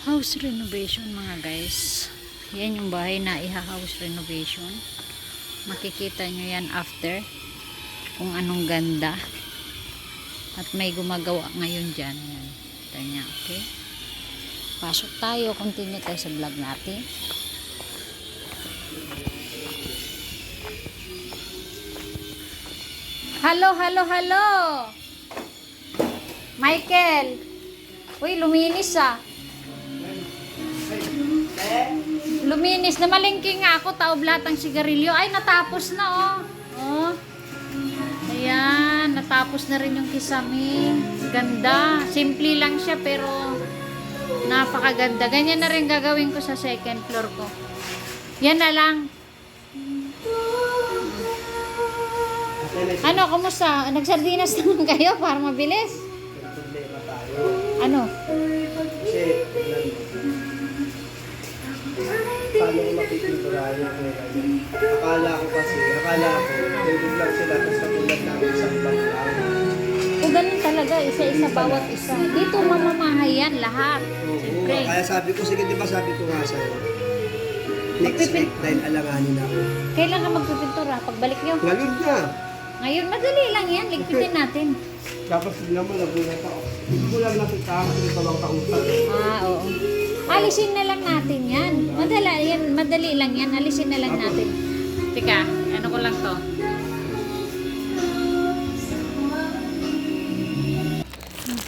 House renovation mga guys. Yan yung bahay na iha-house renovation. Makikita nyo yan after. Kung anong ganda. At may gumagawa ngayon dyan. Yan. Ito niya, okay? Pasok tayo. Continue tayo sa vlog natin. Hello, hello, hello! Michael! Uy, luminis ah. Luminis. Namalingki nga ako. Taob latang sigarilyo. Ay, natapos na oh. Oh. Ayan. Natapos na rin yung kisame. Ganda. Simple lang siya pero napakaganda. Ganyan na rin gagawin ko sa second floor ko. Yan na lang. Ano, kumusta? Nagsardinas naman kayo para mabilis? Ano? Kasi, paano ko mapipinturahan yung akala ko, tulog lang sila tapos katulad namin isang bang lang. O ganun talaga, isa-isa bawat isa. Dito mamamahay yan lahat. Siyempre. Kaya sabi ko, sige diba sabi ko nga sa'yo, next week dahil alanganin ako. Kailan ka magpipintura? Pagbalik nyo? Ngayon na! Ngayon, madali lang yan. Ligpitin natin. Tapos bigla mo nagulat ako. Hindi ko lang nakita kasi ito lang kausap. Ah, oo. Alisin na lang natin yan. Madali lang yan. Alisin na lang natin. Tika, ano ko lang to?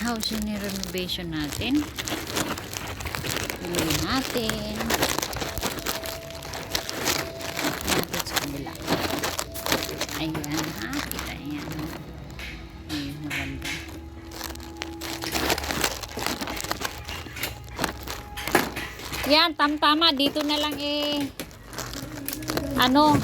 House renovation natin. Tuloy natin. Natin sa kabila. Ayan ha. Kita yan. Ayun, maganda. Yan, tamtama. Dito na lang ano,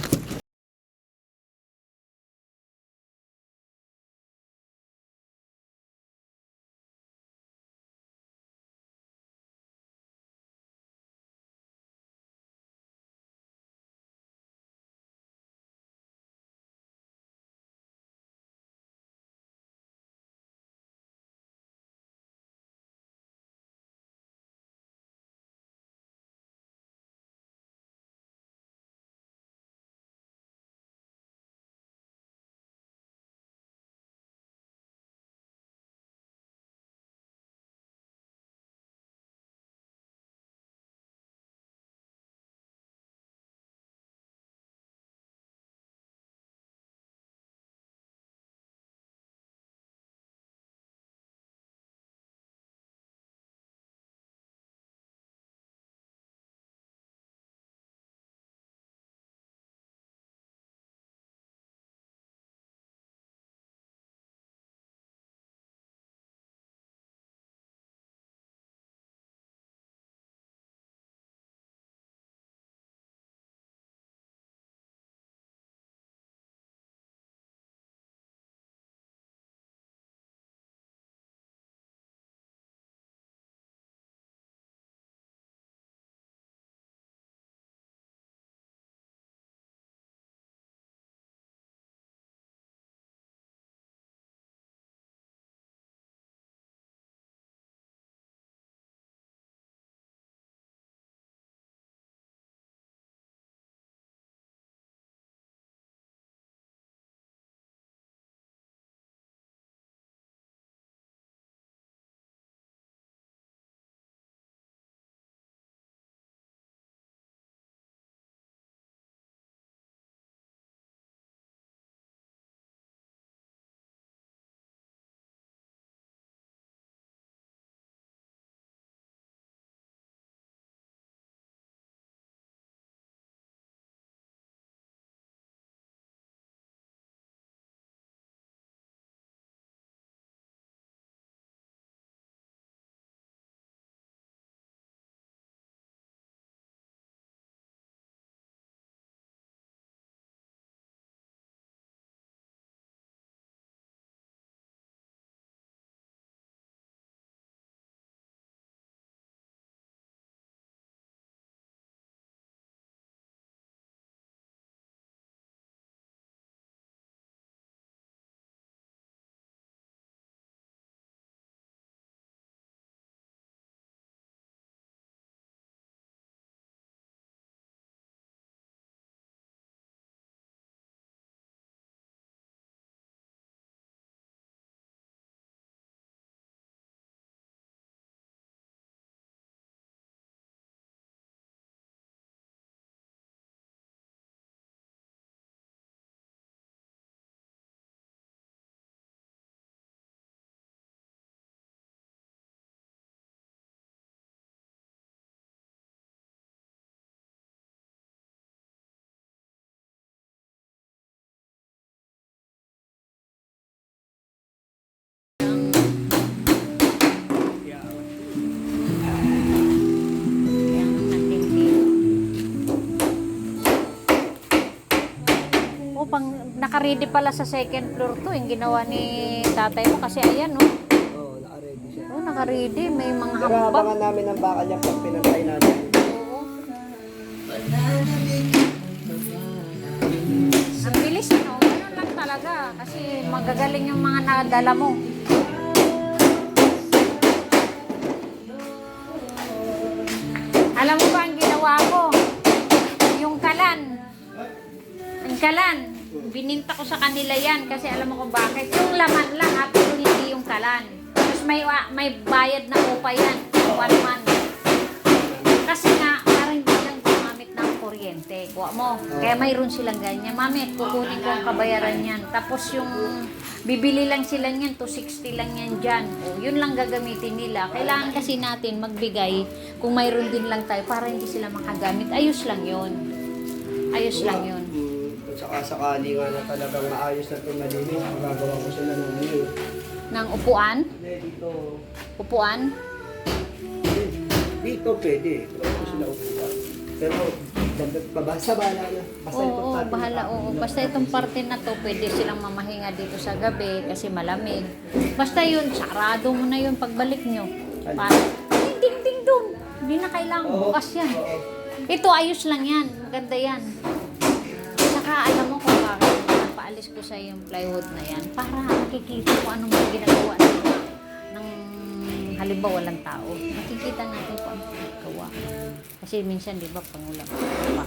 naka-ready pala sa second floor to, yung ginawa ni tatay mo kasi ayan, oh. Oo, naka-ready siya. Oh, naka-ready, may mga Pero hambak. abangan namin ang bakal niya pag pinatay natin. Oo. Ang bilis, ano? Ganun lang talaga. Kasi magagaling yung mga nadala mo. Alam mo ba ang ginawa ko? Yung kalan. Ang kalan. Bininta ko sa kanila yan kasi alam mo kung bakit. Yung laman lang at pero hindi yung kalan. Tapos may bayad na upa yan. 1 month. Kasi nga, parang hindi lang gumamit ng kuryente. Kuha mo. Kaya mayroon silang ganyan. Mami, kukunin ko ang kabayaran yan. Tapos yung bibili lang sila yan, 260 lang yan dyan. O, yun lang gagamitin nila. Kailangan kasi natin magbigay kung mayroon din lang tayo para hindi sila makagamit. Ayos lang yun. Ayos lang yun. Kung sakasakali nga na talagang maayos na itong malinis, magagawa ko sila ng menu. Ng upuan? Hindi, dito. Upuan? Dito pwede. Magagawa ko sila upuan. Pero, dagdag pa ba? Sa bahala na. Basta Oo, importante bahala. na- Oo. Basta itong parte na to, pwede silang mamahinga dito sa gabi kasi malamig. Basta yun, sarado mo na yun pagbalik nyo. Para, ding dun. Hindi na kailangan bukas yan. Oo. Ito, ayos lang yan. Maganda yan. Saka, alam mo kung bakit napaalis ko sa yung plywood na yan para makikita ko anong mga ginagawa ng halimbawa walang tao. Makikita natin kung anong ginagawa. Kasi minsan, di ba, pangulang pa.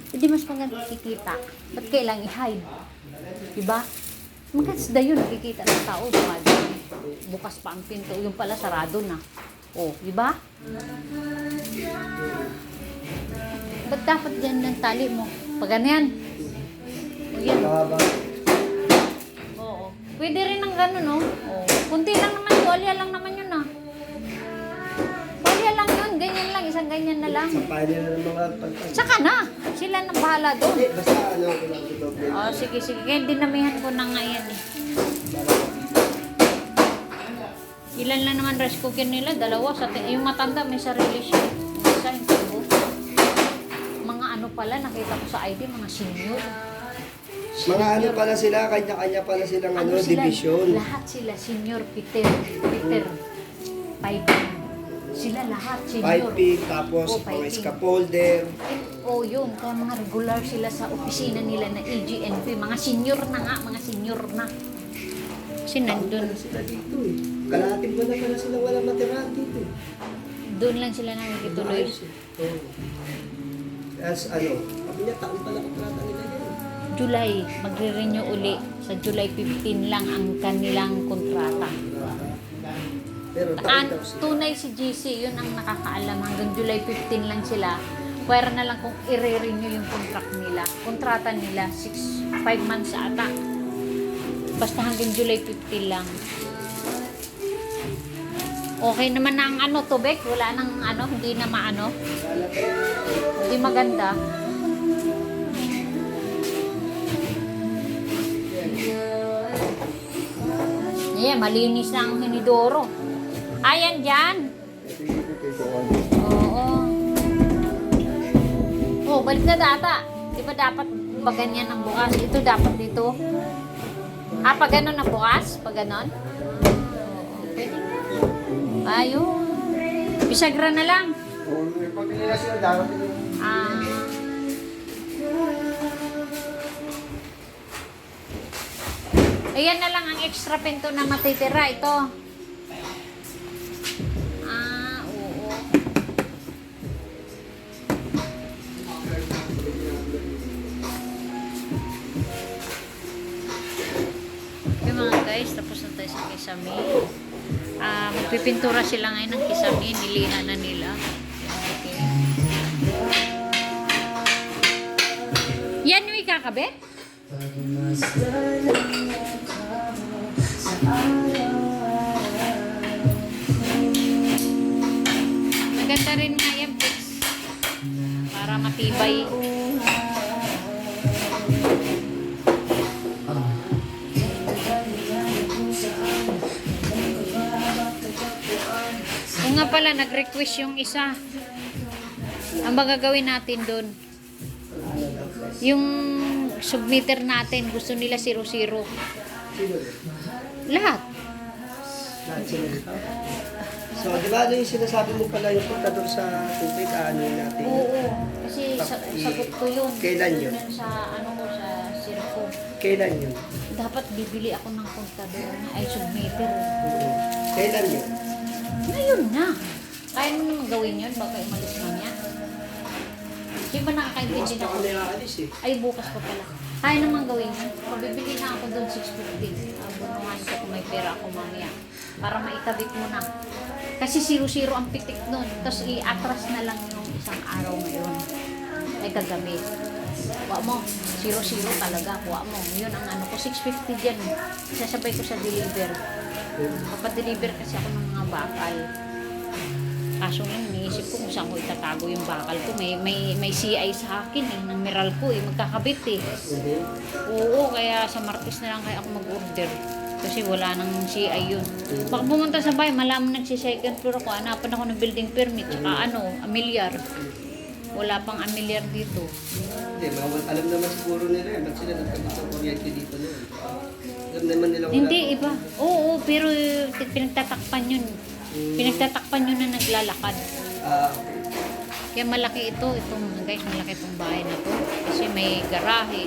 Hindi mas maganda kikita. Ba't kailang i-hide? Di ba? Maganda yun, nakikita ng tao. Bukas pa ang pinto. Yung pala, sarado na. O, di ba? Ba't dapat dyan ng tali mo? Pag ganyan. Yan. Mahaba. Oo. Pwede rin ng gano'n, no? Oo. Kunti lang naman, tuwalya lang naman yun, ah. Tuwalya lang yun, ganyan lang, isang ganyan na lang. Sampahin nila ng mga pantay. Saka na, sila na bahala doon. Hindi, basta ano ko lang ito. Oh, sige. Kaya dinamihan ko na nga yan, eh. Ilan lang naman rice cooker nila? 2. Yung matanda, may sarili siya. Isa, yung tubo. Mga ano pala, nakita ko sa ID, mga senior. Mga ano pala sila, kanya-kanya pala silang ano, sila? division. Lahat sila, senior, Peter, piping. Sila lahat, senior. Piping, tapos Oh, mga piping. scaffolder. Oh, yun. Kaya mga regular sila sa opisina nila na EGNP. Mga senior na nga, mga senior na. Kasi nandun, Sila dito eh. Kalating ba na pala sila walang matirahan dito eh. doon lang sila nakikituloy. Ayos eh. Oo. As ano, sabi niya, taon pala kontrata nila yan. July, magre-renew uli. Sa July 15 lang ang kanilang kontrata. Pero taon daw sila. Tunay si GC, yun ang nakakaalam. Hanggang July 15 lang sila. Pwera na lang kung i-renew yung contract nila. Kontrata nila, 5 months ata. Basta hanggang July 15 lang. Okay naman na ang ano, tubig. Wala nang ano, hindi na maano. Hindi maganda. Yeah, malinis na ang hinidoro. Ayan dyan. Oo. Oh, balik na data. Di ba dapat pag ganyan ang bukas? Ito dapat dito. Ah, pag ganon ang bukas? Pag ganon? Pwede. Ayun. Bisagra na lang. Pag nila sila, dapat Ah. Ayan na lang ang extra pinto na matitira. Ito. Ah, oo. Okay mga guys, tapos na tayo sa kisame. Magpipintura sila ngayon ng kisame. Nilihan na nila. Okay. Yan yung ikakabit? Maganda rin nga yan, Pix. Para matibay. Kung nga pala, nag-request yung isa. Ang magagawin natin doon, yung submitter natin. Gusto nila 0-0. Sino yun? Lahat. Lahat sila dito. So, di ba ano yung sinasabi mo pala yung punta doon sa tubig, ano yun natin? Oo. Kasi sagot ko yun. Kailan yun? Sa ano ko, sa sirko. Kailan yun? Dapat bibili ako ng kontador na ay submitter. Oo. Kailan yun? Ngayon na. Kaya mo naman gawin yun, baka umalis na niya. Di ba Bukas nakakaintindi pa na ako? kami aalis eh. Ay, bukas pa pala. Kaya naman gawin yun. Pabibili na ako doon 650. Abunuhan ko kung may pera ako mamaya. Para maikabit mo na. Kasi 0-0 ang pitik nun. Tapos i-atras na lang yung isang araw ngayon. Ay kagabi. Kuha mo. 0-0 talaga. Kuha mo. Yun ang ano ko. 650 dyan. Sasabay ko sa deliver. Papadeliver kasi ako ng mga bakal. Kaso lang, iniisip ko kung saan ko itatago yung bakal ko. May CI sa akin eh, ng Meralco eh, magkakabit eh. Oo, kaya sa Martes na lang kaya ako mag-order. Kasi wala nang CI yun. Baka pumunta sa bahay, malaman nagsi-second floor ako, hanapan ako ng building permit, tsaka amilyar. Wala pang amilyar dito. Hindi, alam naman siguro nila eh. Ba't sila nagkabit ng kuryente dito noon? Alam naman nila wala. Hindi, iba. Oo, pero pinagtatakpan yun. Pinagtatakpan yun na naglalakad. Okay. Kaya malaki ito, guys, malaki itong bahay na to. Kasi may garahe,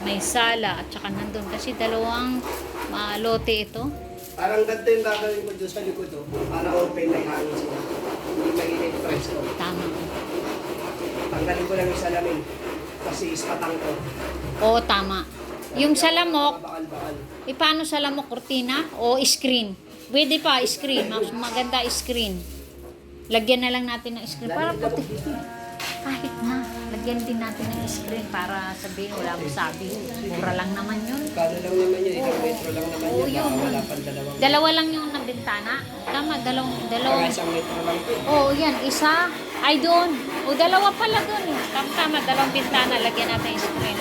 may sala, at saka nandun. Kasi dalawang lote ito. Parang ganito yung gagawin ko doon sa likod oh. Para open na hangin sila. Hindi mainit presko. Tama. Tanggalin ko lang yung salamin. Kasi ispatang to. Oo, tama. Yung salamok, Bakal-bakal. paano salamok? Kurtina o screen? Pwede pa, screen. Mas maganda screen. Lagyan na lang natin ng screen. Para puti. Kahit na. Lagyan din natin ng screen para sabihin wala mo sabi. Mura lang naman yun. Kano lang naman yun. Ilang metro lang naman Oo, yun. yun. Baka wala pang dalawang. Dalawa lang yung nabintana. Tama, dalawang. Baka isang metro lang to. Oo, yan. Isa. Ay, doon. O, dalawa pala doon. Tama, dalawang bintana. Lagyan natin yung screen.